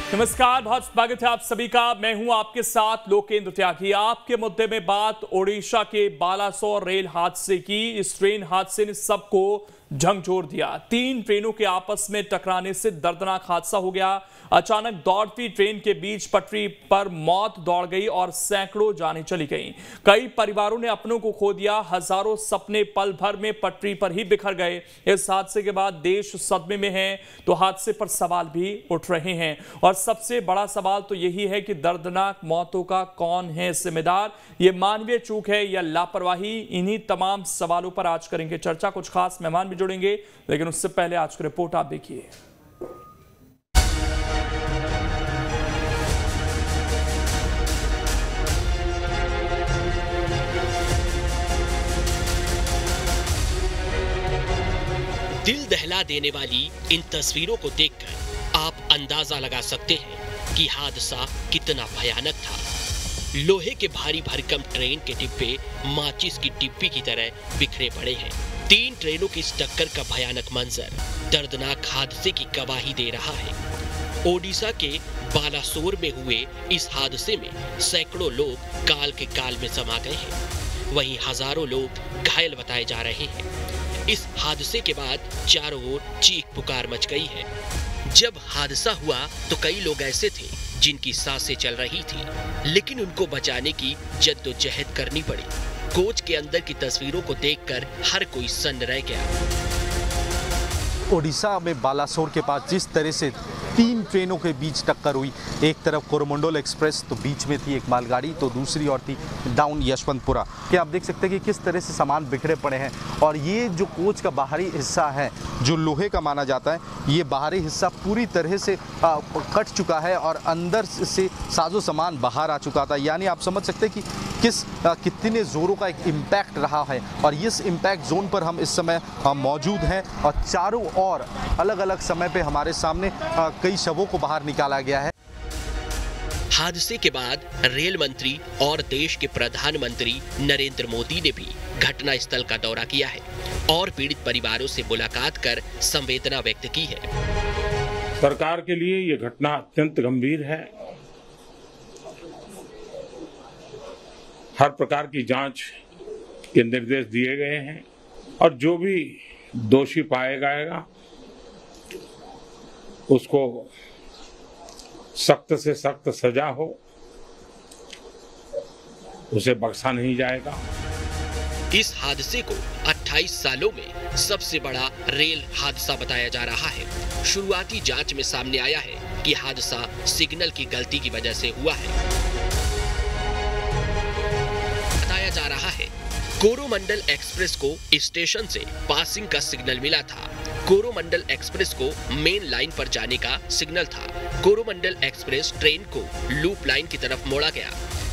नमस्कार, बहुत स्वागत है आप सभी का। मैं हूं आपके साथ लोकेंद्र त्यागी। आपके मुद्दे में बात ओडिशा के बालासोर रेल हादसे की। इस ट्रेन हादसे ने सबको झकझोर दिया। 3 ट्रेनों के आपस में टकराने से दर्दनाक हादसा हो गया। अचानक दौड़ती ट्रेन के बीच पटरी पर मौत दौड़ गई और सैकड़ों जानें चली गईं। कई परिवारों ने अपनों को खो दिया। हजारों सपने पल भर में पटरी पर ही बिखर गए। इस हादसे के बाद देश सदमे में है तो हादसे पर सवाल भी उठ रहे हैं और सबसे बड़ा सवाल तो यही है कि दर्दनाक मौतों का कौन है जिम्मेदार। ये मानवीय चूक है या लापरवाही? इन्हीं तमाम सवालों पर आज करेंगे चर्चा। कुछ खास मेहमान भी जुड़ेंगे, लेकिन उससे पहले आज की रिपोर्ट आप देखिए। दिल दहला देने वाली इन तस्वीरों को देखकर आप अंदाजा लगा सकते हैं कि हादसा कितना भयानक था। लोहे के भारी भरकम ट्रेन के डिब्बे माचिस की डिब्बी की तरह बिखरे पड़े हैं। 3 ट्रेनों की इस टक्कर का भयानक मंजर दर्दनाक हादसे की गवाही दे रहा है। ओडिशा के बालासोर में हुए इस हादसे में सैकड़ों लोग काल के काल में समा गए हैं। वहीं हजारों लोग घायल बताए जा रहे हैं। इस हादसे के बाद चारों ओर चीख पुकार मच गई है। जब हादसा हुआ तो कई लोग ऐसे थे जिनकी सांसें चल रही थी, लेकिन उनको बचाने की जद्दोजहद करनी पड़ी। कोच के अंदर की तस्वीरों को देखकर हर कोई सन्न रह गया। ओडिशा में बालासोर के पास जिस तरह से 3 ट्रेनों के बीच टक्कर हुई, एक तरफ कोरोमंडल एक्सप्रेस तो बीच में थी एक मालगाड़ी, तो दूसरी ओर थी डाउन यशवंतपुरा। कि आप देख सकते हैं कि किस तरह से सामान बिखरे पड़े हैं। और ये जो कोच का बाहरी हिस्सा है जो लोहे का माना जाता है, ये बाहरी हिस्सा पूरी तरह से कट चुका है और अंदर से साजो सामान बाहर आ चुका था। यानी आप समझ सकते हैं कि कितने जोरों का एक इम्पैक्ट रहा है। और इस इम्पैक्ट जोन पर हम इस समय मौजूद हैं और चारों ओर अलग अलग समय पे हमारे सामने कई शवों को बाहर निकाला गया है। हादसे के बाद रेल मंत्री और देश के प्रधानमंत्री नरेंद्र मोदी ने भी घटनास्थल का दौरा किया है और पीड़ित परिवारों से मुलाकात कर संवेदना व्यक्त की है। सरकार के लिए ये घटना अत्यंत गंभीर है। हर प्रकार की जांच के निर्देश दिए गए हैं और जो भी दोषी पाया जाएगा उसको सख्त से सख्त सजा हो, उसे बख्शा नहीं जाएगा। इस हादसे को 28 सालों में सबसे बड़ा रेल हादसा बताया जा रहा है। शुरुआती जांच में सामने आया है कि हादसा सिग्नल की गलती की वजह से हुआ है। बताया जा रहा है कोरोमंडल एक्सप्रेस को स्टेशन से पासिंग का सिग्नल मिला था। कोरोमंडल एक्सप्रेस को मेन लाइन पर जाने का सिग्नल था। कोरोमंडल एक्सप्रेस ट्रेन को लूप लाइन की तरफ मोड़ा गया।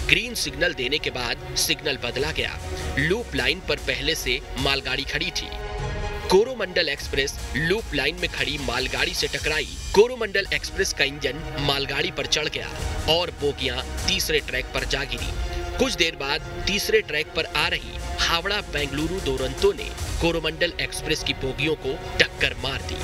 ग्रीन सिग्नल देने के बाद सिग्नल बदला गया। लूप लाइन पर पहले से मालगाड़ी खड़ी थी। कोरोमंडल एक्सप्रेस लूप लाइन में खड़ी मालगाड़ी से टकराई। कोरोमंडल एक्सप्रेस का इंजन मालगाड़ी पर चढ़ गया और बोगियां तीसरे ट्रैक पर जा गिरी। कुछ देर बाद तीसरे ट्रैक पर आ रही हावड़ा बेंगलुरु दुरंतो ने कोरोमंडल एक्सप्रेस की बोगियों को टक्कर मार दी।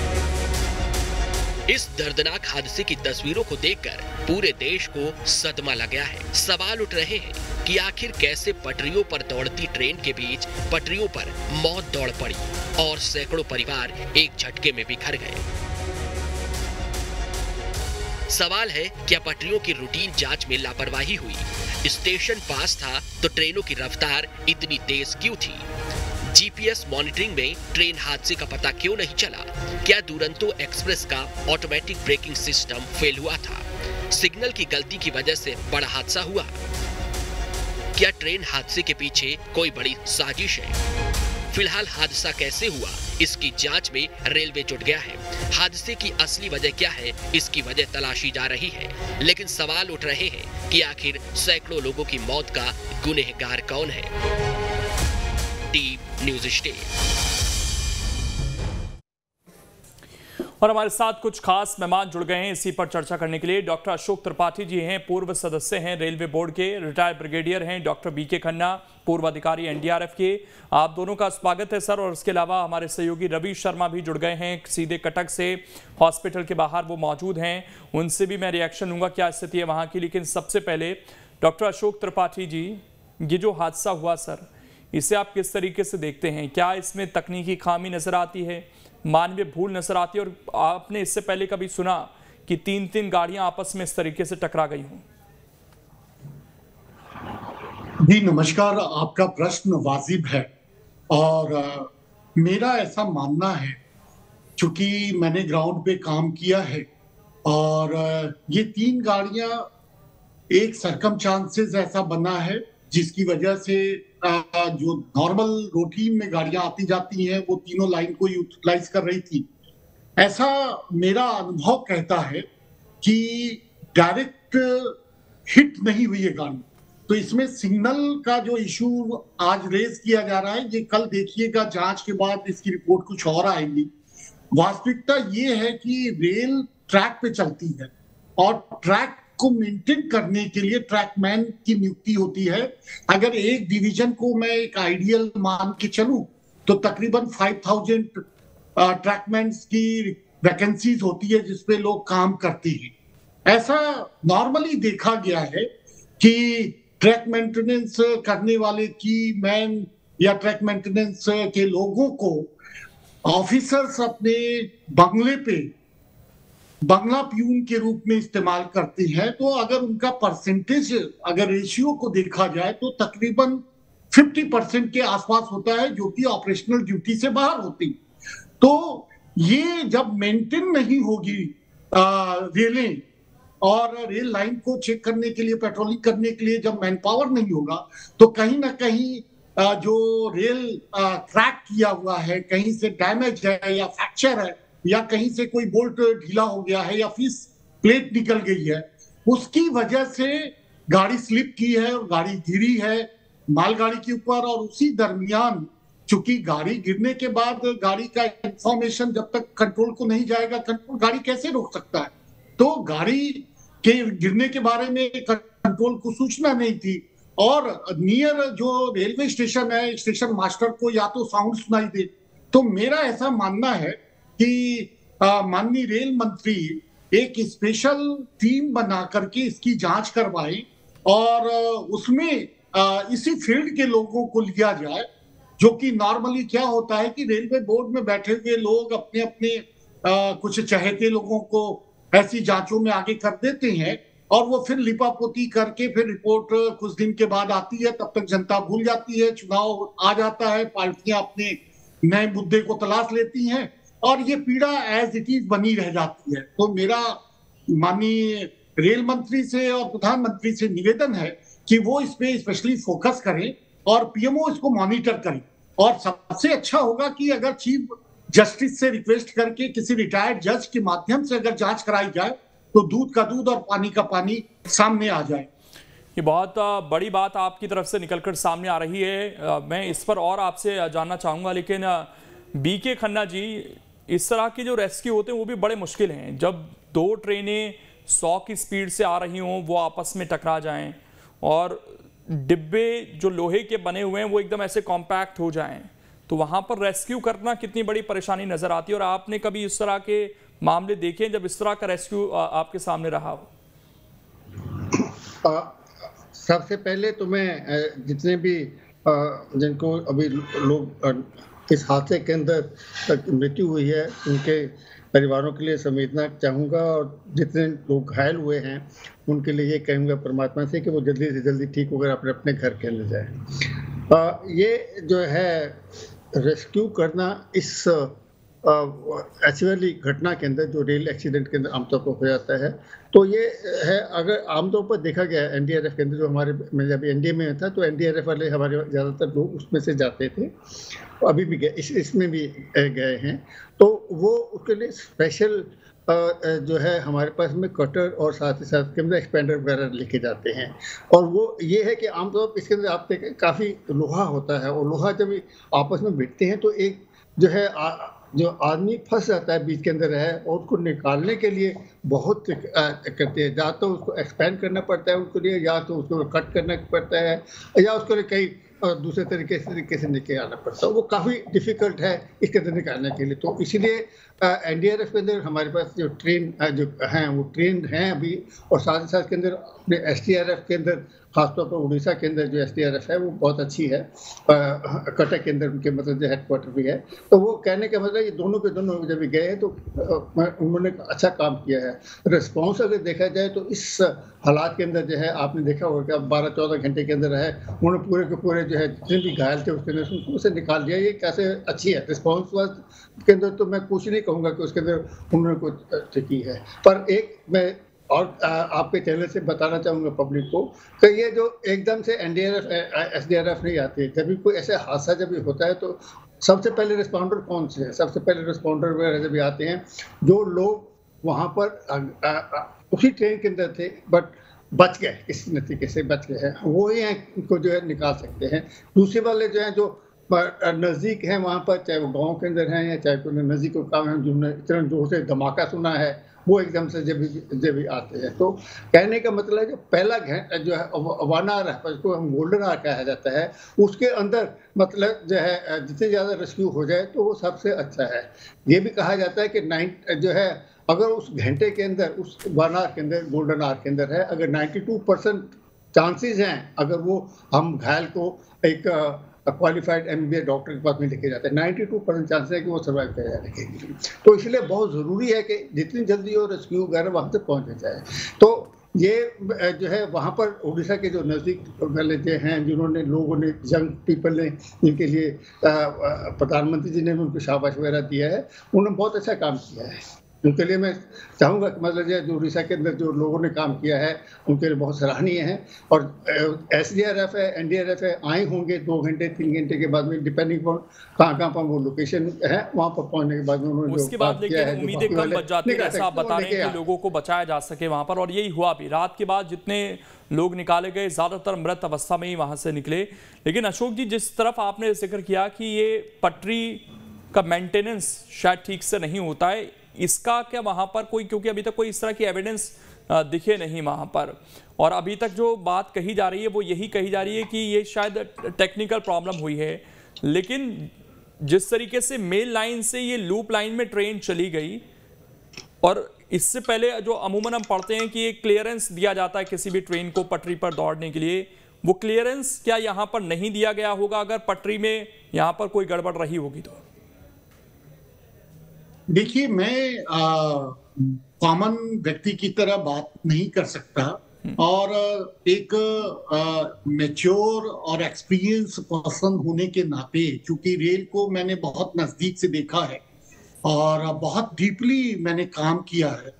इस दर्दनाक हादसे की तस्वीरों को देखकर पूरे देश को सदमा लग गया है। सवाल उठ रहे हैं कि आखिर कैसे पटरियों पर दौड़ती ट्रेन के बीच पटरियों पर मौत दौड़ पड़ी और सैकड़ों परिवार एक झटके में बिखर गए। सवाल है, क्या पटरियों की रूटीन जांच में लापरवाही हुई? स्टेशन पास था तो ट्रेनों की रफ्तार इतनी तेज क्यों थी? जीपीएस मॉनिटरिंग में ट्रेन हादसे का पता क्यों नहीं चला? क्या दुरंतो एक्सप्रेस का ऑटोमेटिक ब्रेकिंग सिस्टम फेल हुआ था? सिग्नल की गलती की वजह से बड़ा हादसा हुआ? क्या ट्रेन हादसे के पीछे कोई बड़ी साजिश है? फिलहाल हादसा कैसे हुआ, इसकी जांच में रेलवे जुट गया है। हादसे की असली वजह क्या है, इसकी वजह तलाशी जा रही है। लेकिन सवाल उठ रहे हैं कि आखिर सैकड़ों लोगों की मौत का गुनहगार कौन है? Team news stay. और हमारे साथ कुछ खास मेहमान जुड़ गए हैं इसी पर चर्चा करने के लिए। डॉक्टर अशोक त्रिपाठी जी हैं, पूर्व सदस्य हैं रेलवे बोर्ड के, रिटायर्ड ब्रिगेडियर हैं। डॉक्टर बीके खन्ना, पूर्व अधिकारी एनडीआरएफ के। आप दोनों का स्वागत है सर। और इसके अलावा हमारे सहयोगी रवि शर्मा भी जुड़ गए हैं, सीधे कटक से, हॉस्पिटल के बाहर वो मौजूद हैं। उनसे भी मैं रिएक्शन लूंगा क्या स्थिति है वहाँ की। लेकिन सबसे पहले डॉक्टर अशोक त्रिपाठी जी, ये जो हादसा हुआ सर, इसे आप किस तरीके से देखते हैं? क्या इसमें तकनीकी खामी नजर आती है, मानवीय भूल नजर आती है? और आपने इससे पहले कभी सुना कि तीन गाड़ियां आपस में इस तरीके से टकरा गई हों? जी नमस्कार, आपका प्रश्न वाजिब है और मेरा ऐसा मानना है, चूंकि मैंने ग्राउंड पे काम किया है और ये 3 गाड़ियां एक सरकमस्टांसेस ऐसा बना है जिसकी वजह से जो नॉर्मल रूटीन में गाड़ियां आती जाती हैं वो तीनों लाइन को यूटिलाइज कर रही थी। ऐसा मेरा अनुभव कहता है कि डायरेक्ट हिट नहीं हुई है गाड़ी। तो इसमें सिग्नल का जो इशू आज रेज किया जा रहा है, ये कल देखिएगा, जांच के बाद इसकी रिपोर्ट कुछ और आएगी। वास्तविकता ये है कि रेल ट्रैक पे चलती है और ट्रैक को मेंटेन करने के लिए ट्रैकमैन की नियुक्ति होती है। अगर एक डिवीजन को मैं एक आइडियल मान के चलूं तो तकरीबन 5000 ट्रैकमैन की वैकेंसीज होती है जिसपे लोग काम करते हैं। ऐसा नॉर्मली देखा गया है कि ट्रैक मेंटेनेंस करने वाले की मैन या ट्रैक मेंटेनेंस के लोगों को ऑफिसर्स अपने बंगले पे बंगला प्यून के रूप में इस्तेमाल करते हैं। तो अगर उनका परसेंटेज, अगर रेशियो को देखा जाए तो तकरीबन 50% के आसपास होता है जो कि ऑपरेशनल ड्यूटी से बाहर होती। तो ये जब मेंटेन नहीं होगी रेलें और रेल लाइन को चेक करने के लिए, पेट्रोलिंग करने के लिए जब मैन पावर नहीं होगा, तो कहीं ना कहीं जो रेल ट्रैक किया हुआ है कहीं से डैमेज है या फ्रैक्चर है या कहीं से कोई बोल्ट ढीला हो गया है या फिस प्लेट निकल गई है, उसकी वजह से गाड़ी स्लिप की है और गाड़ी गिरी है मालगाड़ी के ऊपर। और उसी दरमियान चूंकि गाड़ी गिरने के बाद गाड़ी का इंफॉर्मेशन जब तक कंट्रोल को नहीं जाएगा, कंट्रोल गाड़ी कैसे रोक सकता है? तो गाड़ी के गिरने के बारे में कंट्रोल को सूचना नहीं थी और नियर जो रेलवे स्टेशन है, स्टेशन मास्टर को या तो साउंड सुनाई दे। तो मेरा ऐसा मानना है कि माननीय रेल मंत्री एक स्पेशल टीम बना करके इसकी जांच करवाए और उसमें इसी फील्ड के लोगों को लिया जाए, जो कि नॉर्मली क्या होता है कि रेलवे बोर्ड में बैठे हुए लोग अपने अपने कुछ चहेते लोगों को ऐसी जांचों में आगे कर देते हैं और वो फिर लिपापोती करके फिर रिपोर्ट कुछ दिन के बाद आती है, तब तक जनता भूल जाती है, चुनाव आ जाता है, पार्टियां अपने नए मुद्दे को तलाश लेती हैं और ये पीड़ा एज इट इज बनी रह जाती है। तो मेरा माननीय रेल मंत्री से और प्रधानमंत्री से निवेदन है कि वो इस पे स्पेशली फोकस करें और पीएमओ इसको मॉनिटर करें। और सबसे अच्छा होगा कि अगर चीफ जस्टिस से रिक्वेस्ट करके किसी रिटायर्ड जज के माध्यम से अगर जांच कराई जाए तो दूध का दूध और पानी का पानी सामने आ जाए। ये बहुत बड़ी बात आपकी तरफ से निकलकर सामने आ रही है। मैं इस पर और आपसे जानना चाहूँगा, लेकिन बीके खन्ना जी, इस तरह के जो रेस्क्यू होते हैं वो भी बड़े मुश्किल हैं। जब 2 ट्रेनें 100 की स्पीड से आ रही हों, वो आपस में टकरा जाएं और डिब्बे जो लोहे के बने हुए हैं वो एकदम ऐसे कॉम्पैक्ट हो जाएं, तो वहाँ पर रेस्क्यू करना कितनी बड़ी परेशानी नज़र आती है। और आपने कभी इस तरह के मामले देखे जब इस तरह का रेस्क्यू आपके सामने रहा हो? सबसे पहले तो मैं जितने भी जिनको अभी लोग इस हादसे के अंदर मृत्यु हुई है उनके परिवारों के लिए संवेदना चाहूँगा और जितने लोग घायल हुए हैं उनके लिए ये कहूँगा परमात्मा से कि वो जल्दी से जल्दी ठीक होकर अपने अपने घर के अंदर जाएं। ये जो है रेस्क्यू करना इस ऐसी वाली घटना के अंदर जो रेल एक्सीडेंट के अंदर आमतौर पर हो जाता है, तो ये है, अगर आमतौर पर देखा गया है एनडीआरएफ के अंदर, जो हमारे, मैं जब एनडीए में था तो एनडीआरएफ वाले हमारे ज़्यादातर लोग उसमें से जाते थे, अभी भी गए, इसमें भी गए हैं। तो वो उसके लिए स्पेशल जो है हमारे पास में कटर और साथ ही साथ कैमरा एक्सपेंडर वगैरह लेके जाते हैं। और वो ये है कि आमतौर पर इसके अंदर आप देखें काफ़ी लोहा होता है और लोहा जब आपस में भिड़ते हैं तो एक जो है जो आदमी फंस जाता है बीच के अंदर है और उसको निकालने के लिए बहुत करते हैं, या तो उसको एक्सपेंड करना पड़ता है उनके लिए, या तो उसको कट करना पड़ता है, या उसको लिए कई दूसरे तरीके से निकालना पड़ता है। वो काफ़ी डिफिकल्ट है इसके अंदर निकालने के लिए। तो इसीलिए एनडीआरएफ के अंदर हमारे पास जो हैं वो ट्रेंड हैं अभी, और साथ ही साथ के अंदर अपने एसडीआरएफ के अंदर, खासतौर पर उड़ीसा के अंदर जो एसडीआरएफ है वो बहुत अच्छी है। कटक के अंदर उनके मतलब जो हेडक्वार्टर भी है। तो वो कहने का मतलब ये दोनों के दोनों जब गए हैं तो उन्होंने अच्छा काम किया है। रिस्पॉन्स अगर देखा जाए तो इस हालात के अंदर जो है आपने देखा होगा 12-14 घंटे के अंदर है उन्होंने पूरे के पूरे जो है जितने भी घायल थे उसके अंदर उसे निकाल दिया। ये कैसे अच्छी है रिस्पॉन्स के अंदर, तो मैं कुछ नहीं कहूँगा कि उसके अंदर उन्होंने कुछ की है। पर एक मैं और आपके चैनल से बताना चाहूँगा पब्लिक को कि ये जो एकदम से एनडीआरएफ एसडीआरएफ नहीं आती, जब भी कोई ऐसा हादसा जब भी होता है तो सबसे पहले रिस्पॉन्डर कौन से हैं? सबसे पहले रिस्पॉन्डर वगैरह जब भी आते हैं जो लोग वहाँ पर उसी ट्रेन के अंदर थे बट बच गए, इस नतीजे से बच गए हैं, वो ही हैं उनको जो है निकाल सकते हैं। दूसरे वाले जो हैं जो नज़दीक हैं वहाँ पर, चाहे वो गांव के अंदर हैं या चाहे कोई नज़दीक को काम है, जिन्होंने इतना जोर से धमाका सुना है वो एकदम से जब भी आते हैं। तो कहने का मतलब है जो पहला जो है वन आवर है, उसको हम गोल्डन आवर कहा जाता है, उसके अंदर मतलब जो है जितने ज़्यादा रेस्क्यू हो जाए तो वो सबसे अच्छा है। ये भी कहा जाता है कि जो है अगर उस घंटे के अंदर, उस वन आवर के अंदर, गोल्डन आवर के अंदर है, अगर 92% चांसेस हैं अगर वो हम घायल को एक क्वालिफाइड एमबीबीएस डॉक्टर के पास में लेके जाते हैं, 92% चांस है कि वो सर्वाइव कर जाने। तो इसलिए बहुत ज़रूरी है कि जितनी जल्दी वो रेस्क्यू वगैरह वहाँ तक पहुँच जाए। तो ये जो है वहाँ पर उड़ीसा के जो नज़दीक वाले जो हैं, जिन्होंने लोगों ने, यंग पीपल ने, जिनके लिए प्रधानमंत्री जी ने उनको शाबाश वगैरह दिया है, उन्होंने बहुत अच्छा काम किया है। उनके लिए मैं चाहूँगा कि मतलब जो उड़ीसा के अंदर जो लोगों ने काम किया है उनके लिए बहुत सराहनीय है। और एसडीआरएफ है, एनडीआरएफ है, आए होंगे 2 घंटे 3 घंटे के बाद में, डिपेंडिंग ऑन कहाँ पर वो लोकेशन है, वहाँ पर पहुँचने के बाद में उन्होंने उसके बाद लेकिन उम्मीदें कम बच जाती है, ऐसा आप बता रहे हैं कि लोगों को बचाया जा सके वहाँ पर, और यही हुआ भी। रात के बाद जितने लोग निकाले गए ज़्यादातर मृत अवस्था में ही वहाँ से निकले। लेकिन अशोक जी, जिस तरफ आपने जिक्र किया कि ये पटरी का मेंटेनेंस शायद ठीक से नहीं होता है, इसका क्या वहां पर कोई, क्योंकि अभी तक कोई इस तरह की एविडेंस दिखे नहीं वहां पर, और अभी तक जो बात कही जा रही है वो यही कही जा रही है कि ये शायद टेक्निकल प्रॉब्लम हुई है। लेकिन जिस तरीके से मेल लाइन से ये लूप लाइन में ट्रेन चली गई, और इससे पहले जो अमूमन हम पढ़ते हैं कि एक क्लियरेंस दिया जाता है किसी भी ट्रेन को पटरी पर दौड़ने के लिए, वो क्लियरेंस क्या यहाँ पर नहीं दिया गया होगा अगर पटरी में यहाँ पर कोई गड़बड़ रही होगी तो? देखिए, मैं कॉमन व्यक्ति की तरह बात नहीं कर सकता, और एक मैच्योर और एक्सपीरियंस पर्सन होने के नाते, क्योंकि रेल को मैंने बहुत नजदीक से देखा है और बहुत डीपली मैंने काम किया है,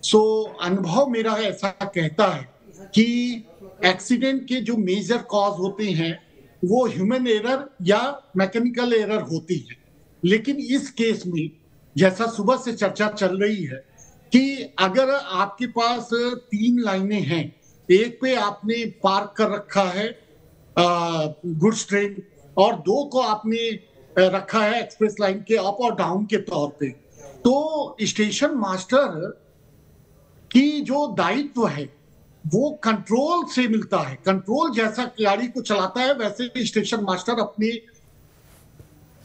सो अनुभव मेरा ऐसा कहता है कि एक्सीडेंट के जो मेजर कॉज होते हैं वो ह्यूमन एरर या मैकेनिकल एरर होती है। लेकिन इस केस में जैसा सुबह से चर्चा चल रही है कि अगर आपके पास 3 लाइनें हैं, एक पे आपने पार्क कर रखा है गुड्स ट्रेन और 2 को आपने रखा है एक्सप्रेस लाइन के अप और डाउन के तौर पे, तो स्टेशन मास्टर की जो दायित्व है वो कंट्रोल से मिलता है। कंट्रोल जैसा गाड़ी को चलाता है वैसे स्टेशन मास्टर अपने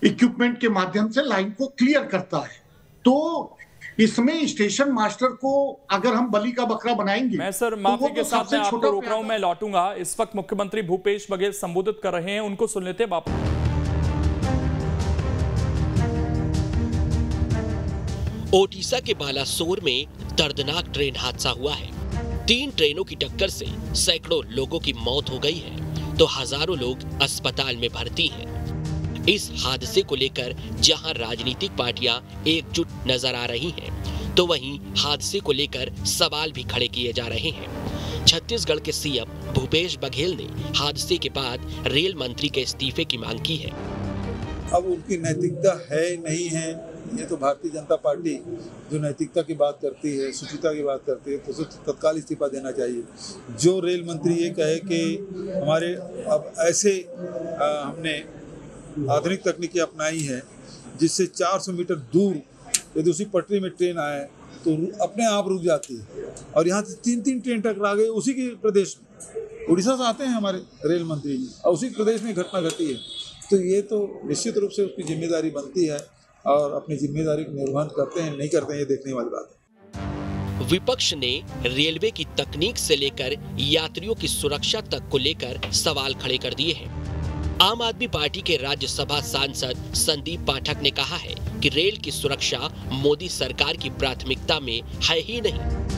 इक्विपमेंट के माध्यम से लाइन को क्लियर करता है। तो इसमें स्टेशन मास्टर को अगर हम बलि का बकरा बनाएंगे, मैं सर माफी के साथ मैं आपको रोक रहा हूं, मैं लौटूंगा। इस वक्त मुख्यमंत्री भूपेश बघेल संबोधित कर रहे हैं, उनको सुन लेते हैं वापस। ओडिशा के बालासोर में दर्दनाक ट्रेन हादसा हुआ है। 3 ट्रेनों की टक्कर से सैकड़ों लोगों की मौत हो गई है तो हजारों लोग अस्पताल में भर्ती हैं। इस हादसे को लेकर जहां राजनीतिक पार्टियां एकजुट नजर आ रही हैं, तो वहीं हादसे को लेकर सवाल भी खड़े किए जा रहे हैं। छत्तीसगढ़ के सीएम भूपेश बघेल ने हादसे के बाद रेल मंत्री के इस्तीफे की मांग की है। अब उनकी नैतिकता है नहीं है, ये तो भारतीय जनता पार्टी जो नैतिकता की बात करती है, शुचिता की बात करती है, तो उसे तत्काल इस्तीफा देना चाहिए। जो रेल मंत्री ये कहे कि हमारे अब ऐसे हमने आधुनिक तकनीकी अपनाई है जिससे 400 मीटर दूर यदि उसी पटरी में ट्रेन आए तो अपने आप रुक जाती है। और यहाँ से 3 ट्रेन टकरा गए उसी के प्रदेश में। उड़ीसा से आते हैं हमारे रेल मंत्री जी और उसी प्रदेश में घटना घटी है। तो ये तो निश्चित रूप से उसकी जिम्मेदारी बनती है और अपनी जिम्मेदारी का निर्वहन करते हैं नहीं करते हैं, ये देखने वाली बात है। विपक्ष ने रेलवे की तकनीक से लेकर यात्रियों की सुरक्षा तक को लेकर सवाल खड़े कर दिए हैं। आम आदमी पार्टी के राज्यसभा सांसद संदीप पाठक ने कहा है कि रेल की सुरक्षा मोदी सरकार की प्राथमिकता में है ही नहीं।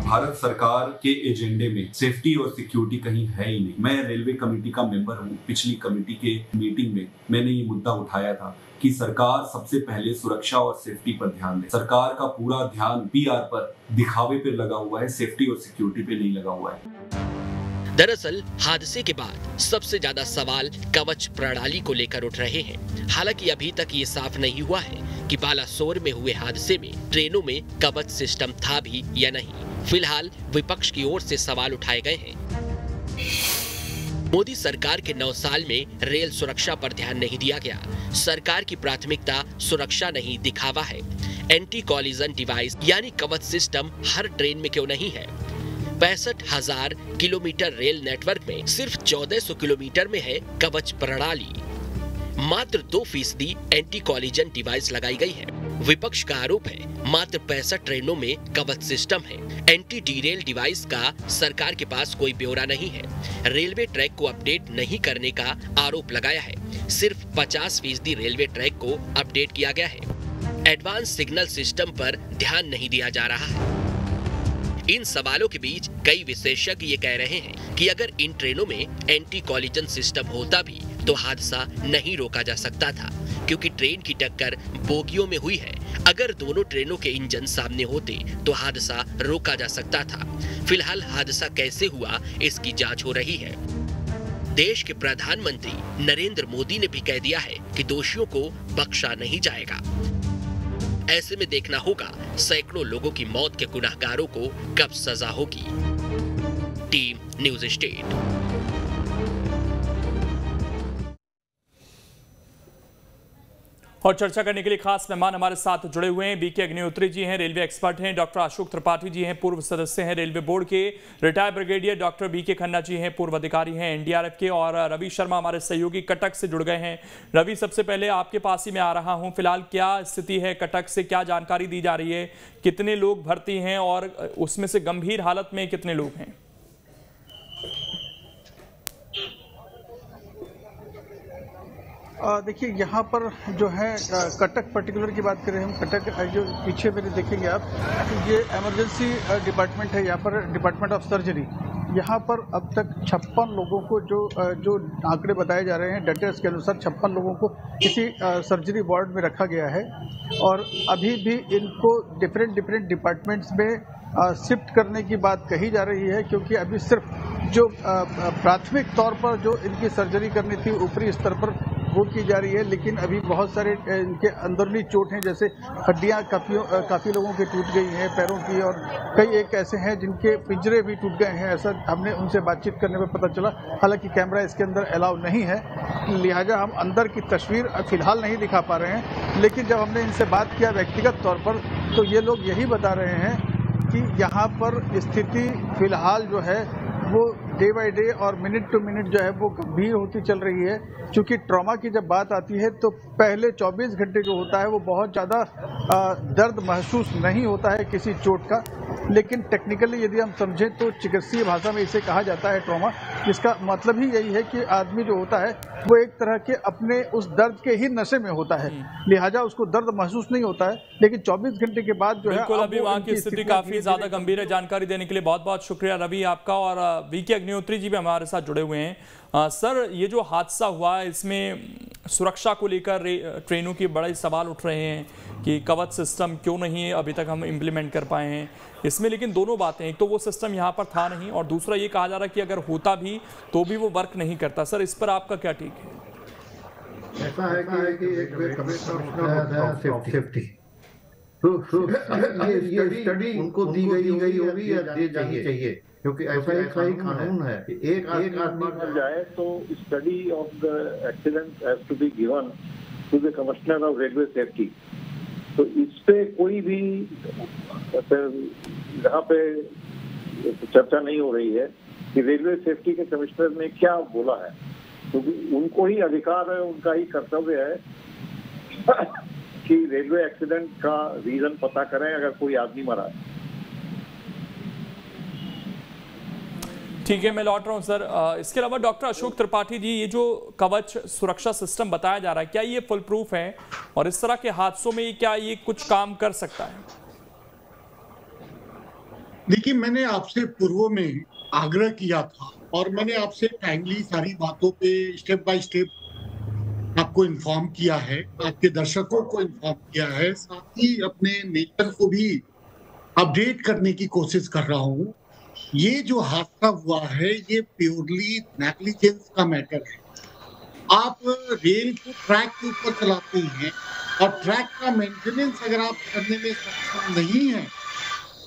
भारत सरकार के एजेंडे में सेफ्टी और सिक्योरिटी कहीं है ही नहीं। मैं रेलवे कमेटी का मेंबर हूँ। पिछली कमेटी के मीटिंग में मैंने ये मुद्दा उठाया था कि सरकार सबसे पहले सुरक्षा और सेफ्टी पर ध्यान दे। सरकार का पूरा ध्यान पीआर पर, दिखावे पर लगा हुआ है, सेफ्टी और सिक्योरिटी पे नहीं लगा हुआ है। दरअसल हादसे के बाद सबसे ज्यादा सवाल कवच प्रणाली को लेकर उठ रहे हैं। हालांकि अभी तक ये साफ नहीं हुआ है कि बालासोर में हुए हादसे में ट्रेनों में कवच सिस्टम था भी या नहीं। फिलहाल विपक्ष की ओर से सवाल उठाए गए हैं। मोदी सरकार के 9 साल में रेल सुरक्षा पर ध्यान नहीं दिया गया। सरकार की प्राथमिकता सुरक्षा नहीं, दिखावा है। एंटी कॉलिजन डिवाइस यानी कवच सिस्टम हर ट्रेन में क्यों नहीं है? 65,000 किलोमीटर रेल नेटवर्क में सिर्फ 1400 किलोमीटर में है कवच प्रणाली। मात्र 2% एंटी कॉलिजन डिवाइस लगाई गई है। विपक्ष का आरोप है मात्र 65 ट्रेनों में कवच सिस्टम है। एंटी डीरेल डिवाइस का सरकार के पास कोई ब्यौरा नहीं है। रेलवे ट्रैक को अपडेट नहीं करने का आरोप लगाया है। सिर्फ 50% रेलवे ट्रैक को अपडेट किया गया है। एडवांस सिग्नल सिस्टम पर ध्यान नहीं दिया जा रहा है। इन सवालों के बीच कई विशेषज्ञ ये कह रहे हैं कि अगर इन ट्रेनों में एंटी कॉलिजन सिस्टम होता भी तो हादसा नहीं रोका जा सकता था, क्योंकि ट्रेन की टक्कर बोगियों में हुई है। अगर दोनों ट्रेनों के इंजन सामने होते तो हादसा रोका जा सकता था। फिलहाल हादसा कैसे हुआ इसकी जांच हो रही है। देश के प्रधानमंत्री नरेंद्र मोदी ने भी कह दिया है कि दोषियों को बख्शा नहीं जाएगा। ऐसे में देखना होगा सैकड़ों लोगों की मौत के गुनहगारों को कब सजा होगी। Team news state. और चर्चा करने के लिए खास मेहमान हमारे साथ जुड़े हुए हैं। बीके अग्निहोत्री जी हैं, रेलवे एक्सपर्ट हैं। डॉक्टर अशोक त्रिपाठी जी हैं, पूर्व सदस्य हैं रेलवे बोर्ड के। Retired brigadier doctor B K Khanna ji हैं, पूर्व अधिकारी हैं एनडीआरएफ के। और रवि शर्मा हमारे सहयोगी कटक से जुड़ गए हैं। रवि, सबसे पहले आपके पास ही मैं आ रहा हूं। फिलहाल क्या स्थिति है कटक से, क्या जानकारी दी जा रही है? कितने लोग भर्ती हैं और उसमें से गंभीर हालत में कितने लोग हैं? देखिए, यहाँ पर जो है कटक पर्टिकुलर की बात करें हम, कटक जो पीछे मेरे देखेंगे आप, ये इमरजेंसी डिपार्टमेंट है। यहाँ पर डिपार्टमेंट ऑफ सर्जरी, यहाँ पर अब तक 56 लोगों को जो आंकड़े बताए जा रहे हैं डिटेल्स के अनुसार 56 लोगों को किसी सर्जरी वार्ड में रखा गया है। और अभी भी इनको डिफरेंट डिपार्टमेंट्स में शिफ्ट करने की बात कही जा रही है, क्योंकि अभी सिर्फ जो प्राथमिक तौर पर जो इनकी सर्जरी करनी थी ऊपरी स्तर पर वो की जा रही है। लेकिन अभी बहुत सारे इनके अंदरूनी चोट हैं, जैसे हड्डियां काफ़ी लोगों की टूट गई हैं पैरों की, और कई एक ऐसे हैं जिनके पिंजरे भी टूट गए हैं, ऐसा हमने उनसे बातचीत करने में पता चला। हालांकि कैमरा इसके अंदर अलाउ नहीं है, लिहाजा हम अंदर की तस्वीर फिलहाल नहीं दिखा पा रहे हैं। लेकिन जब हमने इनसे बात किया व्यक्तिगत तौर पर, तो ये लोग यही बता रहे हैं कि यहाँ पर स्थिति फिलहाल जो है वो डे बाय डे और मिनट टू मिनट जो है वो गंभीर होती चल रही है। क्योंकि ट्रॉमा की जब बात आती है तो पहले 24 घंटे जो होता है वो बहुत ज़्यादा दर्द महसूस नहीं होता है किसी चोट का। लेकिन टेक्निकली यदि हम समझें तो चिकित्सीय भाषा में इसे कहा जाता है ट्रॉमा, जिसका मतलब ही यही है कि आदमी जो होता है वो एक तरह के अपने उस दर्द के ही नशे में होता है, लिहाजा उसको दर्द महसूस नहीं होता है। लेकिन 24 घंटे के बाद जो है अभी वहाँ की स्थिति काफी ज्यादा गंभीर है। जानकारी देने के लिए बहुत बहुत शुक्रिया रवि आपका। और बीके अग्निहोत्री जी भी हमारे साथ जुड़े हुए हैं। सर, ये जो हादसा हुआ इसमें सुरक्षा को लेकर ट्रेनों के बड़े सवाल उठ रहे हैं कि कवच सिस्टम क्यों नहीं अभी तक हम इम्प्लीमेंट कर पाए हैं इसमें। लेकिन दोनों बातें, एक तो वो सिस्टम यहाँ पर था नहीं, और दूसरा ये कहा जा रहा है कि अगर होता भी तो भी वो वर्क नहीं करता। सर, इस पर आपका क्या ठीक है? ऐसा है कि एक सेफ्टी तो ये स्टडी उनको दी गई होगी या दी जानी चाहिए, क्योंकि ऐसा ही कानून है कि एक आदमी मर जाए तो study of the accident has to be given to the commissioner of railway safety. तो इस पे कोई भी यहाँ पे चर्चा नहीं हो रही है कि रेलवे सेफ्टी के कमिश्नर ने क्या बोला है, क्योंकि तो उनको ही अधिकार है, उनका ही कर्तव्य है कि रेलवे एक्सीडेंट का रीजन पता करें अगर कोई आदमी मरा है। ठीक है, मैं लौट रहा हूं सर। इसके अलावा डॉक्टर अशोक त्रिपाठी जी, ये जो कवच सुरक्षा सिस्टम बताया जा रहा है, क्या ये फुल प्रूफ है और इस तरह के हादसों में क्या ये कुछ काम कर सकता है? देखिए, मैंने आपसे पूर्व में आग्रह किया था और मैंने आपसे टाइमली सारी बातों पे स्टेप बाय स्टेप आपको इन्फॉर्म किया है, आपके दर्शकों को इन्फॉर्म किया है, साथ ही अपने नेचर को भी अपडेट करने की कोशिश कर रहा हूँ। ये जो हादसा हुआ है ये प्योरली नेग्लिजेंस का मैटर है। आप रेल को ट्रैक के ऊपर चलाते हैं और ट्रैक का मेंटेनेंस अगर आप करने में सक्षम नहीं है,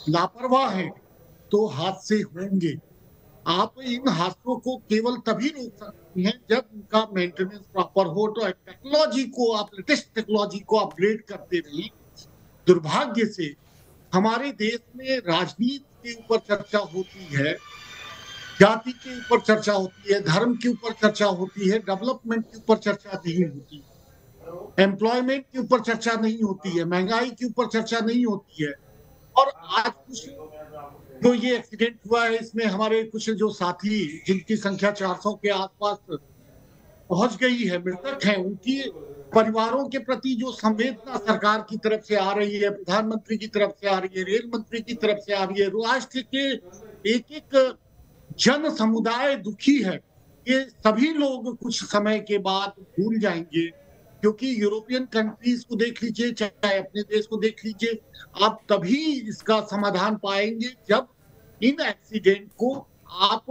लापरवाह है, तो हादसे होंगे। आप इन हादसों को केवल तभी रोक सकते हैं जब उनका मेंटेनेंस प्रॉपर हो। तो टेक्नोलॉजी को आप लेटेस्ट टेक्नोलॉजी को अपग्रेड करते रहें। दुर्भाग्य से हमारे देश में राजनीति के ऊपर चर्चा होती है, जाति के ऊपर चर्चा होती है, धर्म के ऊपर चर्चा होती है, डेवलपमेंट के ऊपर चर्चा नहीं होती, एम्प्लॉयमेंट के ऊपर चर्चा नहीं होती है, महंगाई के ऊपर चर्चा नहीं होती है। और आज कुछ जो ये एक्सीडेंट हुआ है, इसमें हमारे कुछ जो साथी जिनकी संख्या 400 के आसपास पहुंच गई है, मृतक हैं, उनकी परिवारों के प्रति जो संवेदना सरकार की तरफ से आ रही है, प्रधानमंत्री की तरफ से आ रही है, रेल मंत्री की तरफ से आ रही है, राष्ट्र के एक एक जन समुदाय दुखी है। ये सभी लोग कुछ समय के बाद भूल जाएंगे, क्योंकि यूरोपियन कंट्रीज को देख लीजिए, चाहे अपने देश को देख लीजिए, आप तभी इसका समाधान पाएंगे जब इन एक्सीडेंट को आप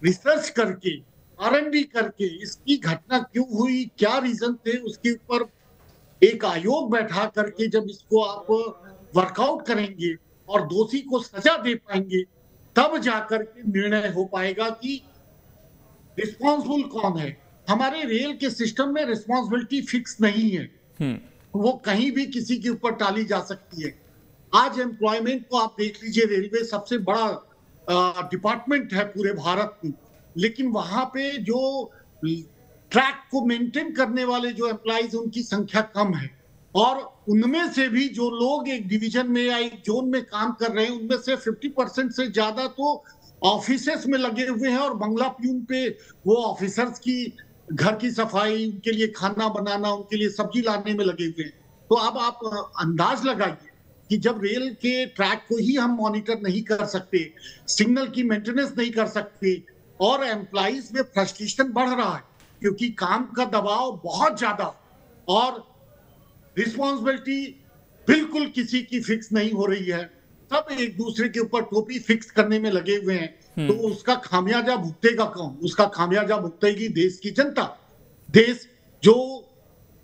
रिसर्च करके, R&D करके, इसकी घटना क्यों हुई, क्या रीजन थे, उसके ऊपर एक आयोग बैठा करके जब इसको आप वर्कआउट करेंगे और दोषी को सजा दे पाएंगे, तब जाकर के निर्णय हो पाएगा कि रिस्पॉन्सिबल कौन है। हमारे रेल के सिस्टम में रिस्पॉन्सिबिलिटी फिक्स नहीं है, वो कहीं भी किसी के ऊपर टाली जा सकती है। आज एम्प्लॉयमेंट को आप देख लीजिए, रेलवे सबसे बड़ा डिपार्टमेंट है पूरे भारत में, लेकिन वहां पे जो ट्रैक को मेंटेन करने वाले जो एम्प्लॉइज, उनकी संख्या कम है। और उनमें से भी जो लोग एक डिवीजन में या एक जोन में काम कर रहे हैं, उनमें से 50% से ज्यादा तो ऑफिसेस में लगे हुए हैं और बंगला प्यून पे वो ऑफिसर्स की घर की सफाई, उनके लिए खाना बनाना, उनके लिए सब्जी लाने में लगे हुए हैं। तो अब आप अंदाज लगाइए कि जब रेल के ट्रैक को ही हम मॉनिटर नहीं कर सकते, सिग्नल की मेंटेनेंस नहीं कर सकते, और एम्प्लॉइज में फ्रस्ट्रेशन बढ़ रहा है क्योंकि काम का दबाव बहुत ज्यादा और रिस्पॉन्सिबिलिटी बिल्कुल किसी की फिक्स नहीं हो रही है, सब एक दूसरे के ऊपर टोपी फिक्स करने में लगे हुए हैं। तो उसका खामियाजा भुगतेगा कौन? उसका खामियाजा भुगतेगी देश की जनता। देश जो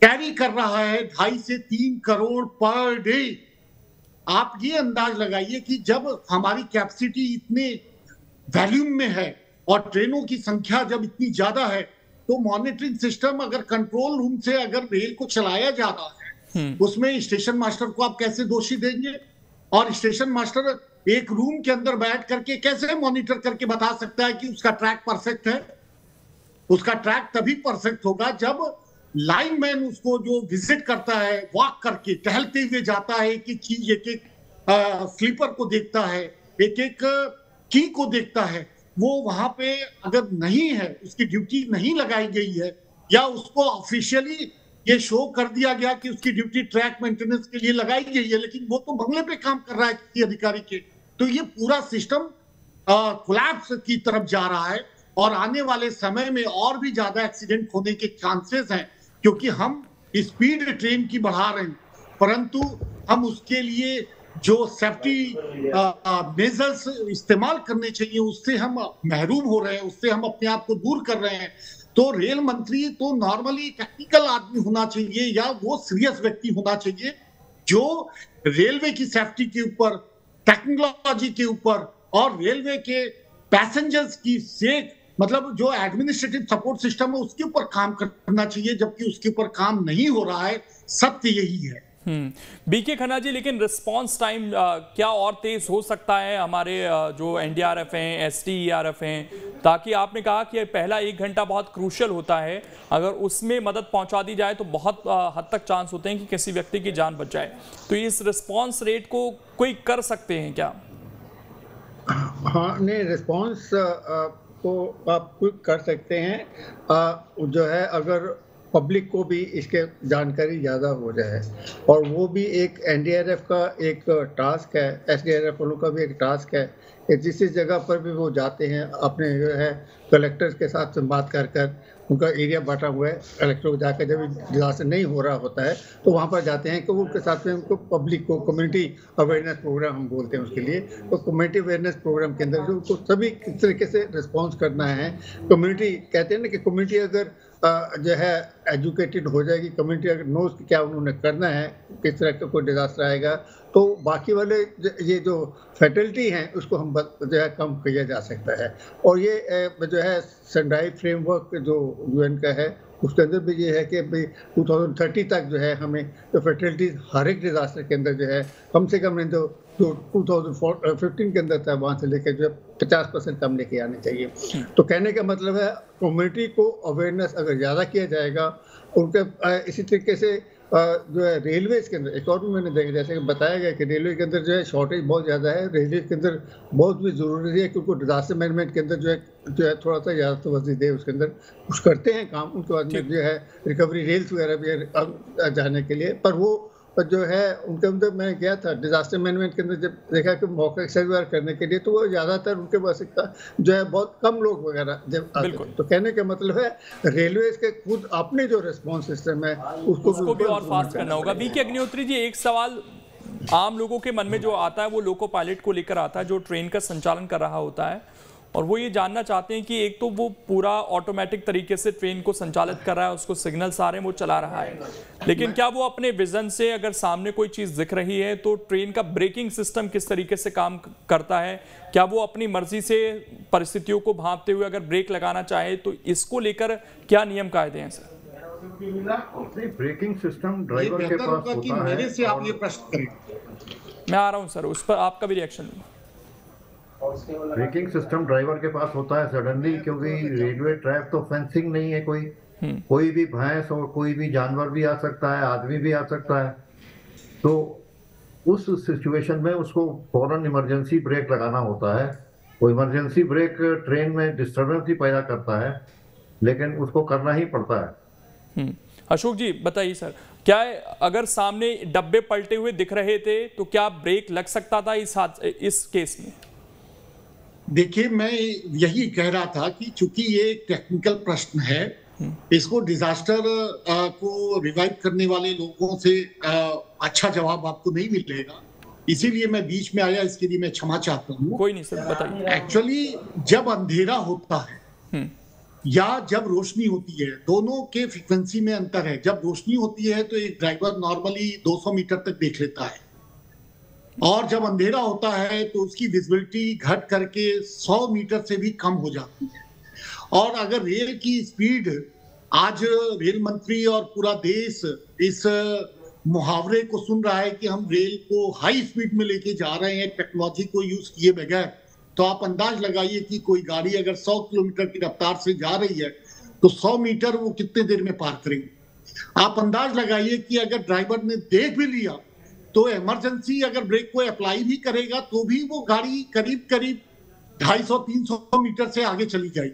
कैरी कर रहा है 2.5 से 3 करोड़ पर डे। आप ये अंदाज लगाइए कि जब हमारी कैपेसिटी इतने वॉल्यूम में है और ट्रेनों की संख्या जब इतनी ज्यादा है, तो मॉनिटरिंग सिस्टम अगर कंट्रोल रूम से अगर रेल को चलाया जा रहा है, उसमें स्टेशन मास्टर को आप कैसे दोषी देंगे? और स्टेशन मास्टर एक रूम के अंदर बैठ करके कैसे मॉनिटर करके बता सकता है कि उसका ट्रैक परफेक्ट है? उसका ट्रैक तभी परफेक्ट होगा जब लाइनमैन उसको जो विजिट करता है, वॉक करके टहलते हुए जाता है, एक एक चीज, एक एक स्लीपर को देखता है, एक एक की को देखता है। वो वहां पे अगर नहीं है, उसकी ड्यूटी नहीं लगाई गई है, या उसको ऑफिशियली ये शो कर दिया गया कि उसकी ड्यूटी ट्रैक मेंटेनेंस के लिए लगाई गई है, लेकिन वो तो बंगले पे काम कर रहा है किसी अधिकारी के, तो ये पूरा सिस्टम कोलैप्स की तरफ जा रहा है। और आने वाले समय में और भी ज्यादा एक्सीडेंट होने के चांसेस हैं, क्योंकि हम स्पीड ट्रेन की बढ़ा रहे हैं, परंतु हम उसके लिए जो सेफ्टी मेजर्स इस्तेमाल करने चाहिए उससे हम महरूम हो रहे हैं, उससे हम अपने आप को दूर कर रहे हैं। तो रेल मंत्री तो नॉर्मली टेक्निकल आदमी होना चाहिए, या वो सीरियस व्यक्ति होना चाहिए जो रेलवे की सेफ्टी के ऊपर, टेक्नोलॉजी के ऊपर और रेलवे के पैसेंजर्स की मतलब जो एडमिनिस्ट्रेटिव सपोर्ट सिस्टम है उसके ऊपर काम करना चाहिए, जबकि उसके ऊपर काम नहीं हो रहा है। सत्य यही है। बीके खन्ना जी, लेकिन रिस्पांस टाइम क्या और तेज हो सकता है हमारे जो एनडीआरएफ हैं, एसडीआरएफ हैं, ताकि आपने कहा कि पहला 1 घंटा बहुत क्रूशियल होता है, अगर उसमें मदद पहुंचा दी जाए तो बहुत हद तक चांस होते हैं कि किसी व्यक्ति की जान बच जाए। तो इस रिस्पांस रेट को कोई कर सकते हैं क्या? हाँ, नहीं, रिस्पांस को आप क्विक कर सकते हैं, जो है अगर पब्लिक को भी इसके जानकारी ज़्यादा हो जाए, और वो भी एक एनडीआरएफ का एक टास्क है, एसडीआरएफ वालों का भी एक टास्क है कि जिस जगह पर भी वो जाते हैं अपने जो है कलेक्टर्स के साथ बात कर उनका एरिया बांटा हुआ है, कलेक्टर को जाकर जब डिजास्टर नहीं हो रहा होता है तो वहाँ पर जाते हैं कि वो उनके साथ में उनको पब्लिक को कम्युनिटी अवेयरनेस प्रोग्राम हम बोलते हैं उसके लिए, तो कम्युनिटी अवेयरनेस प्रोग्राम के अंदर जो उनको सभी किस तरीके से रिस्पॉन्स करना है। कम्युनिटी कहते हैं ना कि कम्युनिटी अगर जो है एजुकेटेड हो जाएगी, कम्युनिटी अगर नोज कि क्या उन्होंने करना है, किस तरह का कोई डिजास्टर आएगा, तो बाकी वाले ये जो फैटलिटी हैं उसको हम जो है कम किया जा सकता है। और ये जो है सेंडाई फ्रेमवर्क जो यूएन का है उसके अंदर भी ये है कि भाई 2030 तक जो है हमें जो फैटलिटीज हर एक डिजास्टर के अंदर जो है कम से कम जो 2015 के अंदर था वहाँ से लेकर जो 50% कम लेके आने चाहिए। तो कहने का मतलब है कम्युनिटी को अवेयरनेस अगर ज़्यादा किया जाएगा उनके, इसी तरीके से जो है रेलवे के अंदर एक और भी मैंने देखा, जैसे कि बताया गया कि रेलवे के अंदर जो है शॉर्टेज बहुत ज़्यादा है, रेलवे के अंदर बहुत भी ज़रूरी है कि उनको डिजास्टर मैनेजमेंट के अंदर जो है थोड़ा सा ज़्यादा तवज्जो दे, उसके अंदर कुछ करते हैं काम, उनके बाद में जो है रिकवरी रेल्स वगैरह भी जाने के लिए, पर वो जो है उनके अंदर मैं गया था डिजास्टर मैनेजमेंट के अंदर, जब देखा कि मौका एक्सरसाइज करने के लिए तो वो ज़्यादातर उनके पास जो है बहुत कम लोग वगैरह जब आते थे। तो कहने का मतलब है रेलवे के खुद अपने जो रिस्पॉन्स सिस्टम है उसको भी और फास्ट करना होगा। बीके अग्निहोत्री जी, एक सवाल आम लोगों के मन में जो आता है वो लोको पायलट को लेकर आता है जो ट्रेन का संचालन कर रहा होता है, और वो ये जानना चाहते हैं कि एक तो वो पूरा ऑटोमेटिक तरीके से ट्रेन को संचालित कर रहा है, उसको सिग्नल्स आ रहे हैं, वो चला रहा है, लेकिन क्या वो अपने विजन से अगर सामने कोई चीज दिख रही है तो ट्रेन का ब्रेकिंग सिस्टम किस तरीके से काम करता है, क्या वो अपनी मर्जी से परिस्थितियों को भांपते हुए अगर ब्रेक लगाना चाहे तो इसको लेकर क्या नियम कायदे हैं सर? ब्रेकिंग सिस्टम ड्राइवर के पास होता है। मेरे से आप ये प्रश्न करें, मैं आ रहा हूं सर, उस पर आपका भी रिएक्शन लूंगा। ब्रेकिंग सिस्टम ड्राइवर के पास होता है सडनली, क्योंकि रेलवे ट्रैक तो फेंसिंग नहीं है, कोई भी भैंस और कोई भी जानवर भी आ सकता है, आदमी भी आ सकता है, तो उस सिचुएशन में उसको फौरन इमरजेंसी ब्रेक लगाना होता है। वो इमरजेंसी ब्रेक ट्रेन में डिस्टर्बेंस ही पैदा करता है, लेकिन उसको करना ही पड़ता है। अशोक जी बताइए सर, क्या अगर सामने डब्बे पलटे हुए दिख रहे थे तो क्या ब्रेक लग सकता था इस केस में? देखिए, मैं यही कह रहा था कि चूंकि ये एक टेक्निकल प्रश्न है, इसको डिजास्टर को रिवाइव करने वाले लोगों से अच्छा जवाब आपको नहीं मिलेगा, इसीलिए मैं बीच में आया, इसके लिए मैं क्षमा चाहता हूँ। कोई नहीं सर, बताइए। एक्चुअली जब अंधेरा होता है या जब रोशनी होती है, दोनों के फ्रीक्वेंसी में अंतर है। जब रोशनी होती है तो एक ड्राइवर नॉर्मली 200 मीटर तक देख लेता है, और जब अंधेरा होता है तो उसकी विजिबिलिटी घट करके 100 मीटर से भी कम हो जाती है। और अगर रेल की स्पीड, आज रेल मंत्री और पूरा देश इस मुहावरे को सुन रहा है कि हम रेल को हाई स्पीड में लेके जा रहे हैं टेक्नोलॉजी को यूज किए बगैर, तो आप अंदाज लगाइए कि कोई गाड़ी अगर 100 किलोमीटर की रफ्तार से जा रही है तो 100 मीटर वो कितने देर में पार करेंगे। आप अंदाज लगाइए कि अगर ड्राइवर ने देख भी लिया तो इमरजेंसी अगर ब्रेक को अप्लाई भी करेगा तो भी वो गाड़ी करीब 250-300 मीटर से आगे चली जाएगी,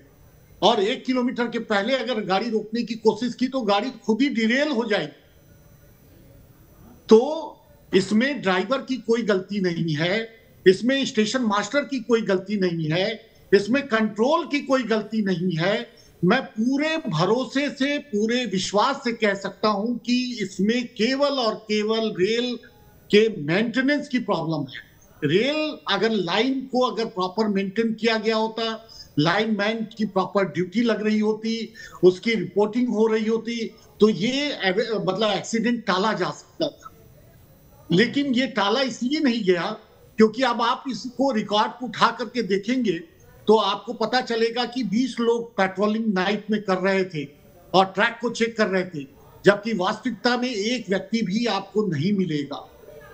और 1 किलोमीटर के पहले अगर गाड़ी रोकने की कोशिश की तो गाड़ी खुद ही डिरेल हो जाएगी। तो इसमें ड्राइवर की कोई गलती नहीं है, इसमें स्टेशन मास्टर की कोई गलती नहीं है, इसमें कंट्रोल की कोई गलती नहीं है। मैं पूरे भरोसे से, पूरे विश्वास से कह सकता हूं कि इसमें केवल और केवल रेल के मेंटेनेंस की प्रॉब्लम है। रेल अगर लाइन को अगर प्रॉपर मेंटेन किया गया होता, लाइनमैन की प्रॉपर ड्यूटी लग रही होती, उसकी रिपोर्टिंग हो रही होती, तो ये मतलब एक्सीडेंट टाला जा सकता था। लेकिन ये टाला इसलिए नहीं गया क्योंकि अब आप इसको रिकॉर्ड को उठा करके देखेंगे तो आपको पता चलेगा कि 20 लोग पेट्रोलिंग नाइट में कर रहे थे और ट्रैक को चेक कर रहे थे, जबकि वास्तविकता में एक व्यक्ति भी आपको नहीं मिलेगा।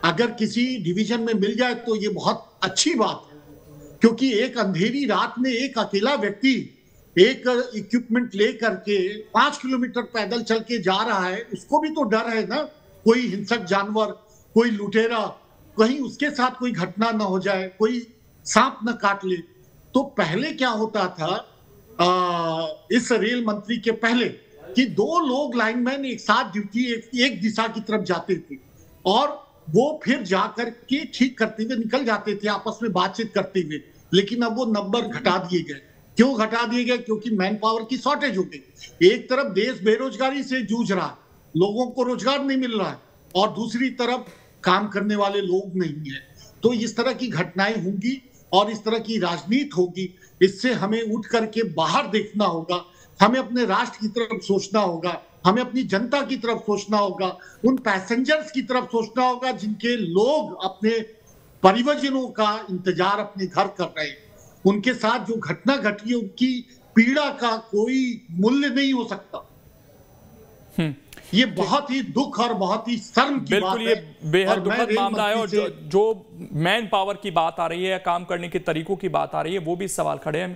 अगर किसी डिवीजन में मिल जाए तो ये बहुत अच्छी बात है, क्योंकि एक अंधेरी रात में एक अकेला व्यक्ति एक इक्विपमेंट ले करके 5 किलोमीटर पैदल चल के जा रहा है, उसको भी तो डर है ना, कोई हिंसक जानवर, कोई लुटेरा, कहीं उसके साथ कोई घटना ना हो जाए, कोई सांप न काट ले। तो पहले क्या होता था इस रेल मंत्री के पहले कि 2 लोग लाइनमैन एक साथ ड्यूटी एक दिशा की तरफ जाते थे और वो फिर जाकर के ठीक करते हुए निकल जाते थे आपस में बातचीत करते हुए। लेकिन अब वो नंबर घटा दिए गए। क्यों घटा दिए गए? क्योंकि मैन पावर की शॉर्टेज हो गई। एक तरफ देश बेरोजगारी से जूझ रहा है, लोगों को रोजगार नहीं मिल रहा है, और दूसरी तरफ काम करने वाले लोग नहीं है। तो इस तरह की घटनाएं होंगी और इस तरह की राजनीति होगी। इससे हमें उठ करके बाहर देखना होगा, हमें अपने राष्ट्र की तरफ सोचना होगा, हमें अपनी जनता की तरफ सोचना होगा, उन पैसेंजर्स की तरफ सोचना होगा जिनके लोग अपने परिवारजनों का इंतजार अपने घर कर रहे हैं। उनके साथ जो घटना घटी है उनकी पीड़ा का कोई मूल्य नहीं हो सकता। ये बहुत ही दुख और बहुत ही शर्म की बात है। बिल्कुल, ये बेहद दुखद मामला है। और जो मैन पावर की बात आ रही है, काम करने के तरीकों की बात आ रही है, वो भी सवाल खड़े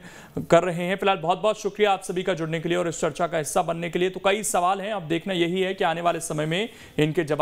कर रहे हैं। फिलहाल बहुत बहुत शुक्रिया आप सभी का जुड़ने के लिए और इस चर्चा का हिस्सा बनने के लिए। तो कई सवाल हैं, अब देखना यही है कि आने वाले समय में इनके जवाब